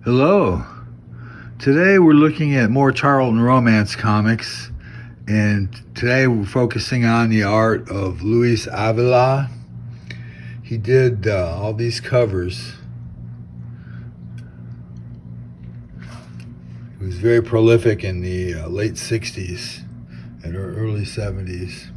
Hello. Today we're looking at more Charlton romance comics, and today we're focusing on the art of Luis Avila. He did all these covers. He was very prolific in the late 60s and early 70s.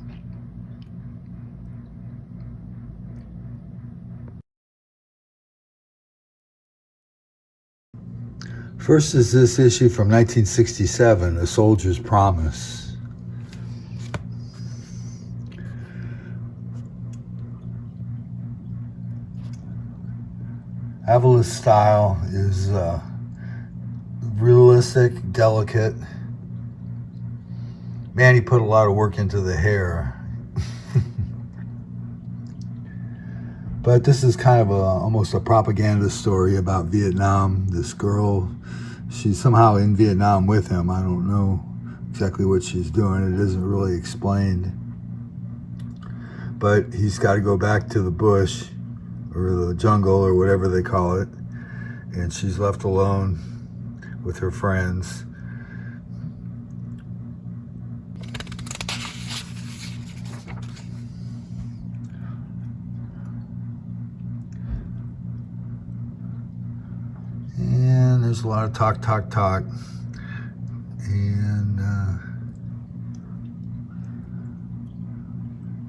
First is this issue from 1967, A Soldier's Promise. Avila's style is realistic, delicate. Man, he put a lot of work into the hair. But this is kind of almost a propaganda story about Vietnam. This girl, she's somehow in Vietnam with him. I don't know exactly what she's doing. It isn't really explained. But he's got to go back to the bush or the jungle or whatever they call it. And she's left alone with her friends. And there's a lot of talk. And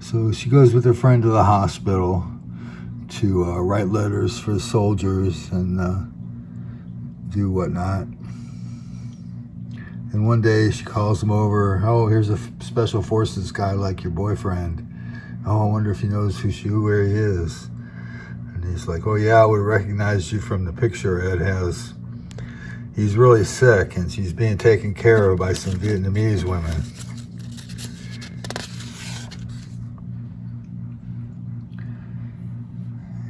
so she goes with her friend to the hospital to write letters for soldiers and do whatnot. And one day she calls him over. Oh, here's a special forces guy like your boyfriend. Oh, I wonder if he knows where he is. And he's like, oh yeah, I would have recognized you from the picture Ed has. He's really sick and she's being taken care of by some Vietnamese women.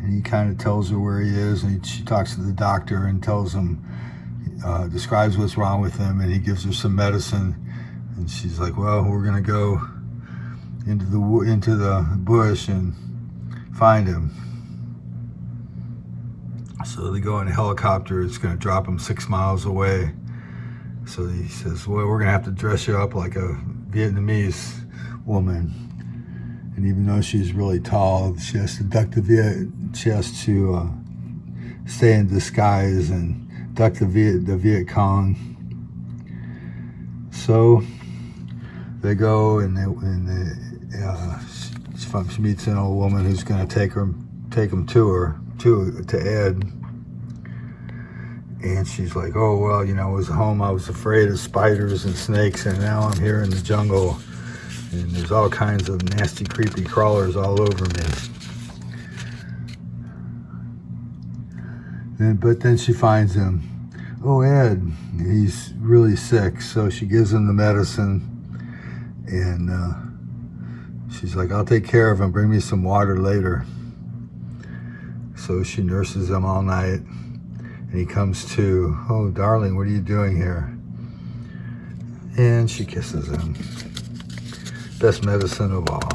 And he kind of tells her where he is, and she talks to the doctor and tells him, describes what's wrong with him, and he gives her some medicine. And she's like, well, we're gonna go into the bush and find him. So they go in a helicopter. It's going to drop him 6 miles away. So he says, well, we're going to have to dress you up like a Vietnamese woman. And even though she's really tall, she has to stay in disguise and duck the Viet Cong. So they go and she meets an old woman who's going to take him to Ed. And she's like, oh, well, you know, I was home, I was afraid of spiders and snakes, and now I'm here in the jungle, and there's all kinds of nasty, creepy crawlers all over me. But then she finds him. Oh, Ed, he's really sick, so she gives him the medicine, and she's like, I'll take care of him, bring me some water later. So she nurses him all night, and he comes to. Oh, darling, what are you doing here? And she kisses him. Best medicine of all.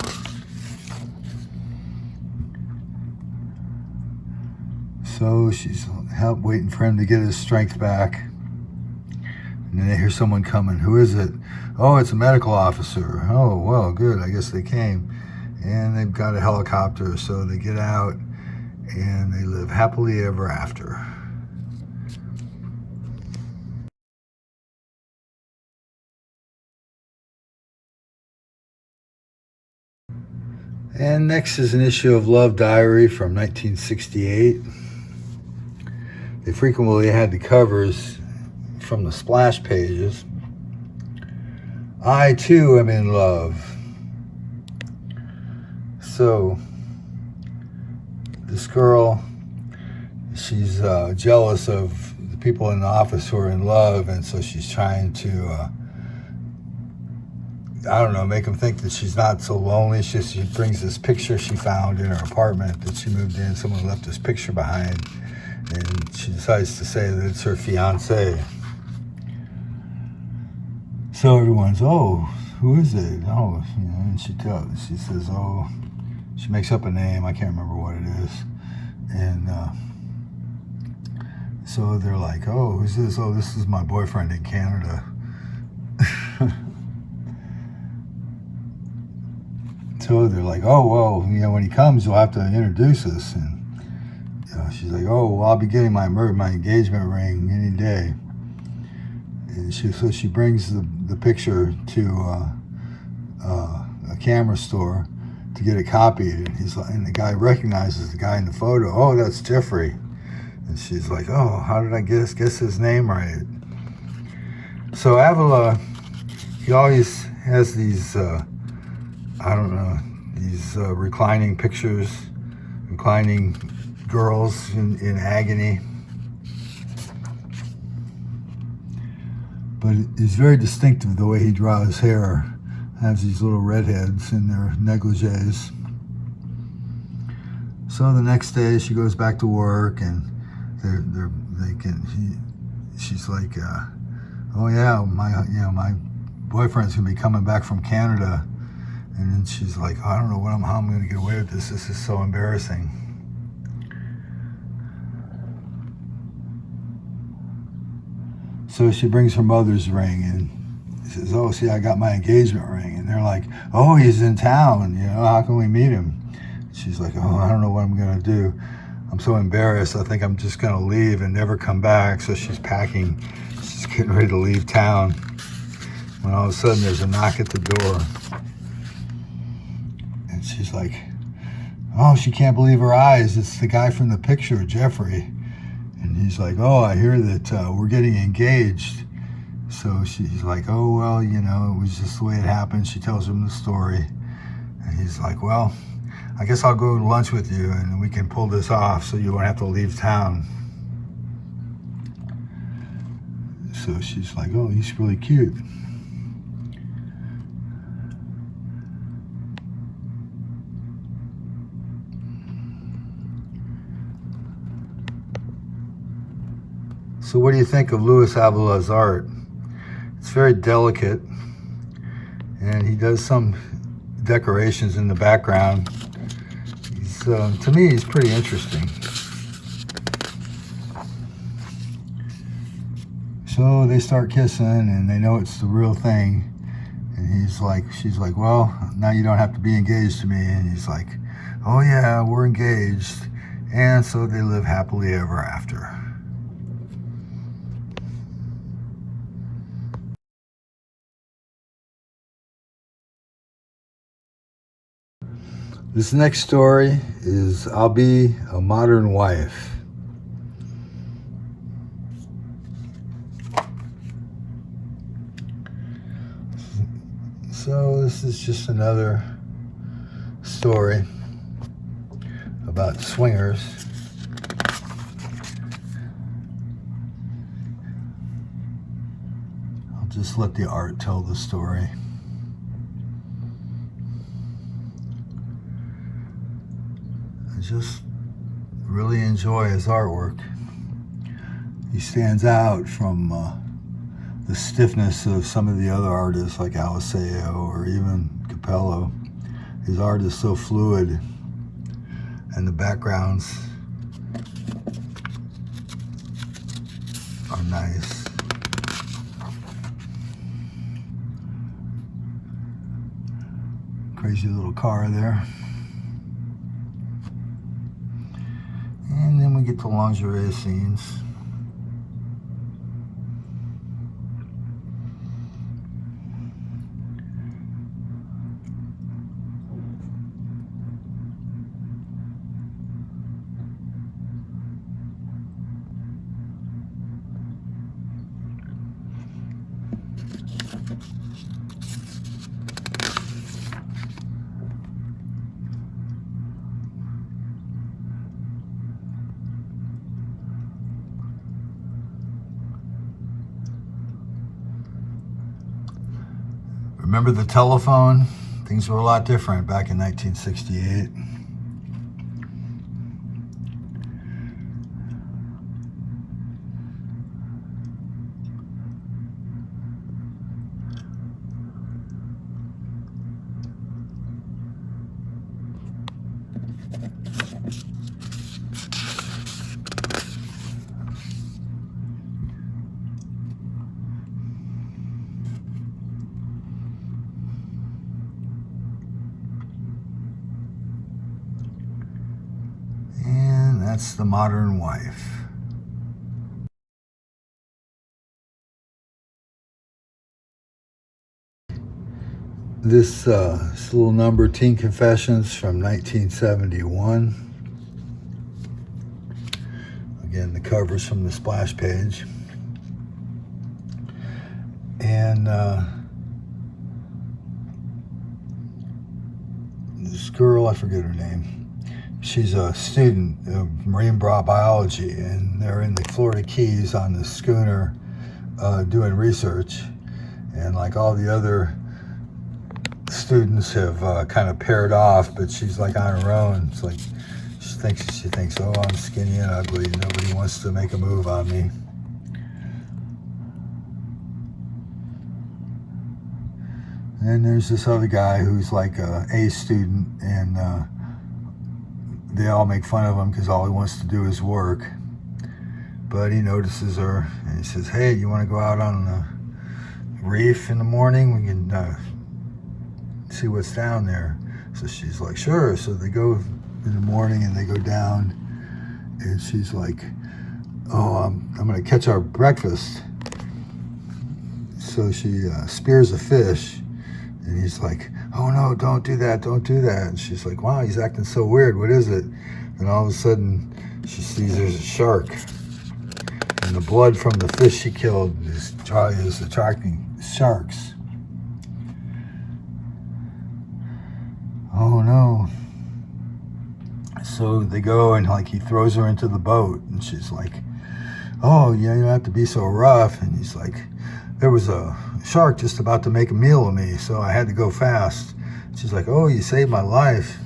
So she's waiting for him to get his strength back. And then they hear someone coming. Who is it? Oh, it's a medical officer. Oh, well, good. I guess they came. And they've got a helicopter, so they get out. And they live happily ever after. And next is an issue of Love Diary from 1968. They frequently had the covers from the splash pages. I too am in love. So this girl, she's jealous of the people in the office who are in love, and so she's trying to, I don't know, make them think that she's not so lonely. She brings this picture she found in her apartment that she moved in. Someone left this picture behind, and she decides to say that it's her fiance. So everyone's, oh, who is it? Oh, you know, and she says, oh, she makes up a name. I can't remember what it is. And So they're like, oh, who's this? Oh, this is my boyfriend in Canada. So they're like, oh, well, when he comes, you'll have to introduce us. And she's like, oh, well, I'll be getting my engagement ring any day. And so she brings the picture to a camera store to get it copied. And the guy recognizes the guy in the photo. Oh, that's Jeffrey. And she's like, oh, how did I guess his name right? So Avila, he always has these, these reclining pictures, reclining girls in agony. But it's very distinctive the way he draws his hair. Has these little redheads in their negligees. So the next day she goes back to work, and she's like, oh yeah, my boyfriend's gonna be coming back from Canada. And then she's like, I don't know how I'm gonna get away with this. This is so embarrassing. So she brings her mother's ring and says, oh, see, I got my engagement ring. And they're like, oh, he's in town, how can we meet him? She's like, oh, I don't know what I'm gonna do. I'm so embarrassed. I think I'm just gonna leave and never come back. So she's packing, she's getting ready to leave town, when all of a sudden there's a knock at the door. And she's like, oh, she can't believe her eyes. It's the guy from the picture, Jeffrey. And he's like, oh, I hear that we're getting engaged. So she's like, oh, well, it was just the way it happened. She tells him the story. And he's like, well, I guess I'll go to lunch with you and we can pull this off so you won't have to leave town. So she's like, oh, he's really cute. So what do you think of Luis Avila's art? It's very delicate, and he does some decorations in the background. To me, he's pretty interesting. So they start kissing, and they know it's the real thing. And she's like, well, now you don't have to be engaged to me. And he's like, oh yeah, we're engaged. And so they live happily ever after. This next story is I'll Be a Modern Wife. So this is just another story about swingers. I'll just let the art tell the story. Just really enjoy his artwork. He stands out from the stiffness of some of the other artists like Aliseo or even Capello. His art is so fluid, and the backgrounds are nice. Crazy little car there. And then we get to lingerie scenes. Remember the telephone? Things were a lot different back in 1968. that's the modern wife. This little number, Teen Confessions from 1971. Again, the cover's from the splash page. And this girl, I forget her name, she's a student of marine biology, and they're in the Florida Keys on the schooner doing research. And like all the other students have kind of paired off, but she's like on her own. It's like she thinks, oh, I'm skinny and ugly. Nobody wants to make a move on me. And then there's this other guy who's like a A student, and they all make fun of him because all he wants to do is work. But he notices her and he says, hey, you want to go out on the reef in the morning? We can see what's down there. So she's like, sure. So they go in the morning and they go down, and she's like, oh, I'm going to catch our breakfast. So she spears a fish, and he's like, oh no, don't do that, don't do that. And she's like, wow, he's acting so weird, what is it? And all of a sudden she sees there's a shark, and the blood from the fish she killed is attracting sharks. Oh no. So they go, and like he throws her into the boat, and she's like, oh yeah, you don't have to be so rough. And he's like, there was a shark just about to make a meal of me, so I had to go fast. She's like, oh, you saved my life.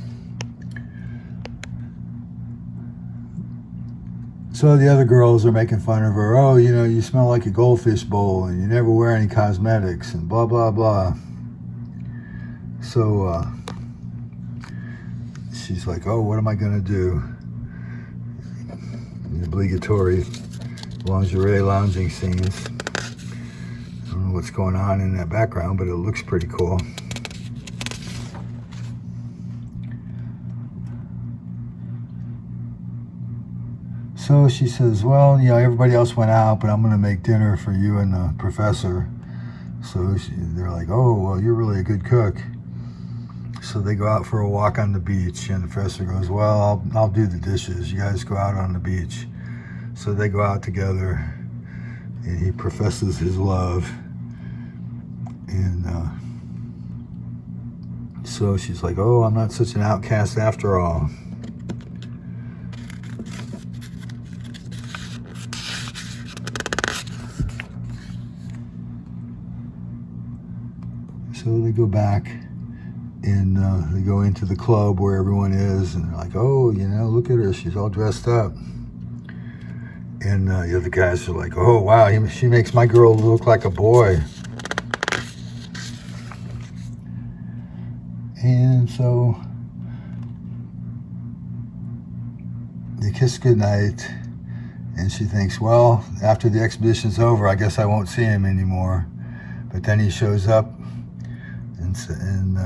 So the other girls are making fun of her. Oh, you know, you smell like a goldfish bowl, and you never wear any cosmetics, and blah blah blah. So she's like, oh, what am I gonna do? The obligatory lingerie lounging scenes. I don't know what's going on in that background, but it looks pretty cool. So she says, well, you know, everybody else went out, but I'm going to make dinner for you and the professor. So they're like, oh, well, you're really a good cook. So they go out for a walk on the beach, and the professor goes, well, I'll do the dishes. You guys go out on the beach. So they go out together, and he professes his love. And so she's like, oh, I'm not such an outcast after all. So they go back, and they go into the club where everyone is, and they're like, oh, you know, look at her, she's all dressed up. And the other guys are like, oh, wow, she makes my girl look like a boy. And so they kiss goodnight, and she thinks, well, after the expedition's over, I guess I won't see him anymore. But then he shows up, and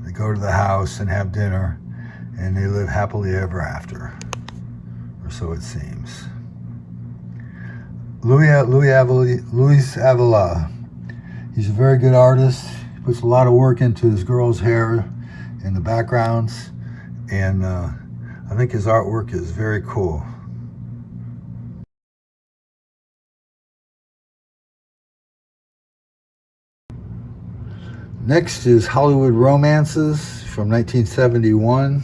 they go to the house and have dinner, and they live happily ever after, or so it seems. Luis Avila, he's a very good artist. He puts a lot of work into his girls' hair and the backgrounds, and I think his artwork is very cool. Next is Hollywood Romances from 1971.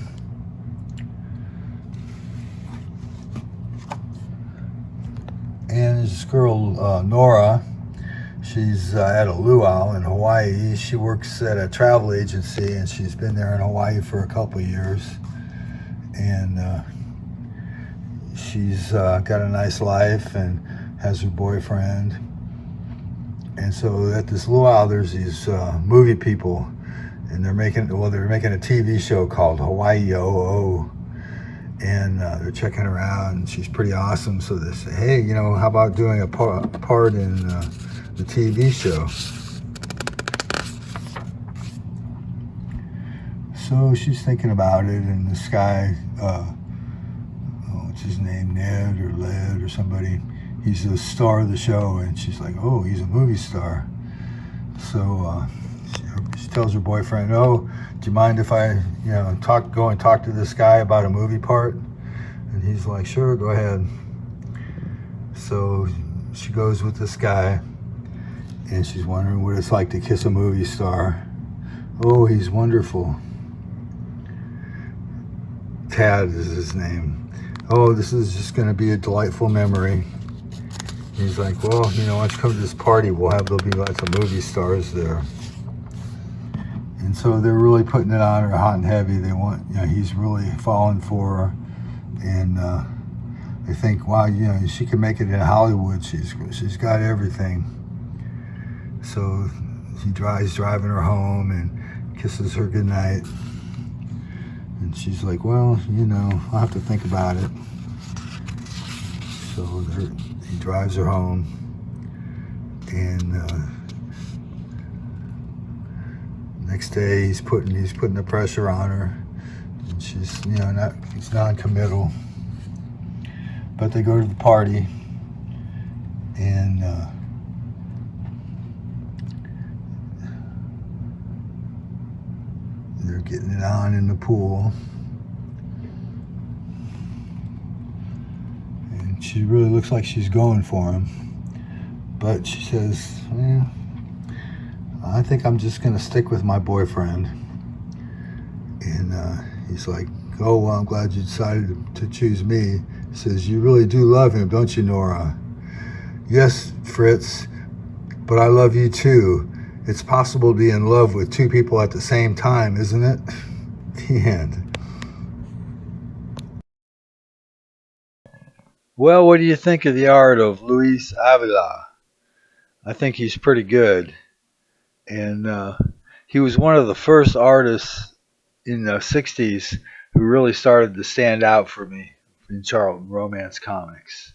And this girl, Nora, she's at a luau in Hawaii. She works at a travel agency, and she's been there in Hawaii for a couple of years. And she's got a nice life and has her boyfriend. And so at this luau, there's these movie people, and they're making a TV show called Hawaii O.O. And they're checking her out, and she's pretty awesome. So they say, hey, you know, how about doing a part in the TV show? So she's thinking about it, and this guy, what's his name, Ned or Led or somebody. He's the star of the show, and she's like, oh, he's a movie star. So she tells her boyfriend, oh, do you mind if I, go and talk to this guy about a movie part? And he's like, sure, go ahead. So she goes with this guy, and she's wondering what it's like to kiss a movie star. Oh, he's wonderful. Tad is his name. Oh, this is just going to be a delightful memory. He's like, well, why don't you come to this party? There'll be lots of movie stars there. And so they're really putting it on her hot and heavy. They want, he's really falling for her. And they think, wow, she can make it in Hollywood. She's got everything. So he driving her home and kisses her goodnight. And she's like, well, I'll have to think about it. So he drives her home, and next day he's putting the pressure on her, and she's he's non-committal. But they go to the party, and they're getting it on in the pool. And she really looks like she's going for him. But she says, I think I'm just going to stick with my boyfriend. And he's like, oh, well, I'm glad you decided to choose me. He says, you really do love him, don't you, Nora? Yes, Fritz, but I love you too. It's possible to be in love with two people at the same time, isn't it? The end. Well, what do you think of the art of Luis Avila? I think he's pretty good. And he was one of the first artists in the 60s who really started to stand out for me in Charlton romance comics.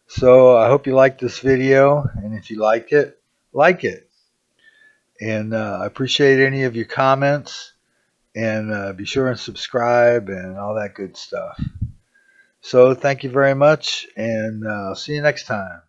So I hope you liked this video, and if you like it, like it. And I appreciate any of your comments, and be sure and subscribe and all that good stuff. So thank you very much, and I'll see you next time.